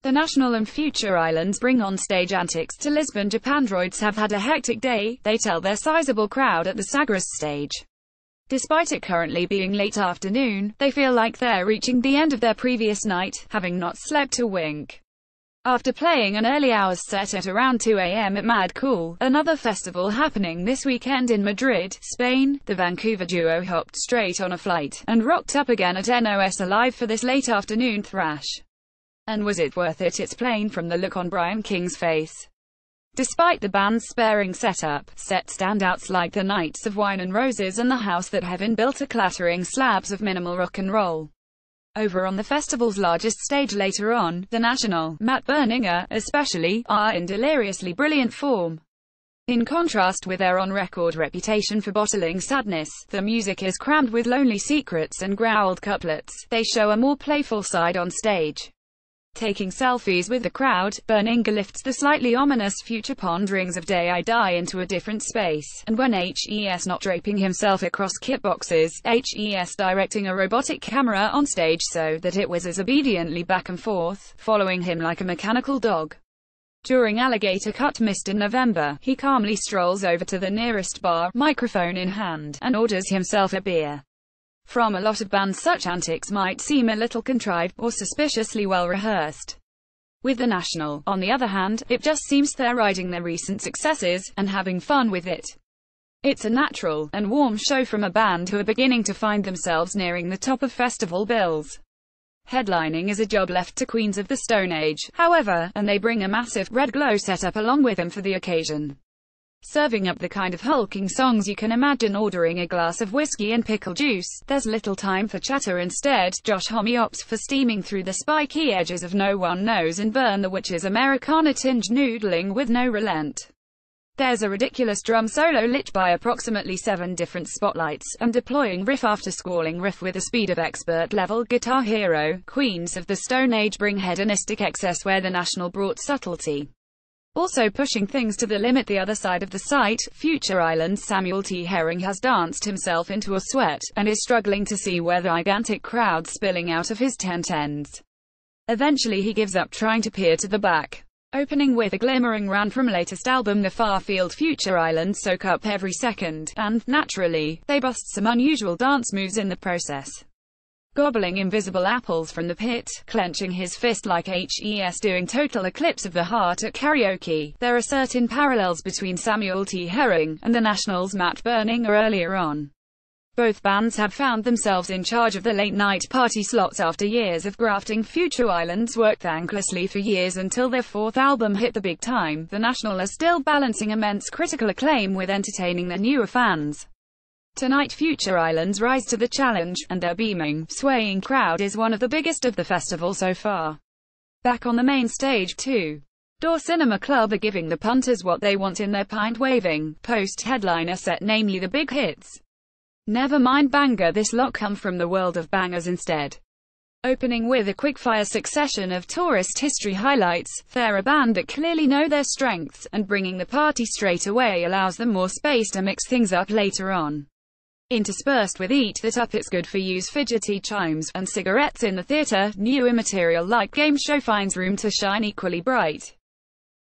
The National and Future Islands bring on-stage antics to Lisbon. Japandroids have had a hectic day, they tell their sizable crowd at the Sagres stage. Despite it currently being late afternoon, they feel like they're reaching the end of their previous night, having not slept a wink. After playing an early hours set at around 2 a.m. at Mad Cool, another festival happening this weekend in Madrid, Spain, the Vancouver duo hopped straight on a flight, and rocked up again at NOS Alive for this late afternoon thrash. And was it worth it? It's plain from the look on Brian King's face. Despite the band's sparing setup, set standouts like the Nights of Wine and Roses and the House That Heaven Built are clattering slabs of minimal rock and roll. Over on the festival's largest stage later on, the National, Matt Berninger, especially, are in deliriously brilliant form. In contrast with their on-record reputation for bottling sadness, the music is crammed with lonely secrets and growled couplets. They show a more playful side on stage. Taking selfies with the crowd, Berninger lifts the slightly ominous future ponderings of Day I Die into a different space, and when HES not draping himself across kit boxes, HES directing a robotic camera on stage so that it whizzes obediently back and forth, following him like a mechanical dog. During Alligator Cut Mist in November, he calmly strolls over to the nearest bar, microphone in hand, and orders himself a beer. From a lot of bands, such antics might seem a little contrived, or suspiciously well rehearsed. With the National, on the other hand, it just seems they're riding their recent successes, and having fun with it. It's a natural, and warm show from a band who are beginning to find themselves nearing the top of festival bills. Headlining is a job left to Queens of the Stone Age, however, and they bring a massive, red glow setup along with them for the occasion. Serving up the kind of hulking songs you can imagine ordering a glass of whiskey and pickle juice, there's little time for chatter. Instead, Josh Homme opts for steaming through the spiky edges of No One Knows and Burn the Witch's Americana-tinged noodling with no relent. There's a ridiculous drum solo lit by approximately 7 different spotlights, and deploying riff after squalling riff with the speed of expert-level Guitar Hero. Queens of the Stone Age bring hedonistic excess where the National brought subtlety. Also pushing things to the limit the other side of the site, Future Island's Samuel T. Herring has danced himself into a sweat, and is struggling to see where the gigantic crowd spilling out of his tent ends. Eventually he gives up trying to peer to the back. Opening with a glimmering run from latest album The Far Field, Future Island soak up every second, and, naturally, they bust some unusual dance moves in the process. Gobbling invisible apples from the pit, clenching his fist like HES doing Total Eclipse of the Heart at karaoke. There are certain parallels between Samuel T. Herring and the National's Matt Berninger earlier on. Both bands have found themselves in charge of the late-night party slots after years of grafting. Future Islands worked thanklessly for years until their 4th album hit the big time. The National are still balancing immense critical acclaim with entertaining their newer fans. Tonight Future Islands rise to the challenge, and their beaming, swaying crowd is one of the biggest of the festival so far. Back on the main stage too. Door Cinema Club are giving the punters what they want in their pint-waving, post-headliner set, namely the big hits. Never mind banger, this lot come from the world of bangers instead. Opening with a quick-fire succession of tourist history highlights, they're a band that clearly know their strengths, and bringing the party straight away allows them more space to mix things up later on. Interspersed with Eat That Up, It's Good For You's fidgety chimes, and cigarettes in the theater, new immaterial-like game show finds room to shine equally bright.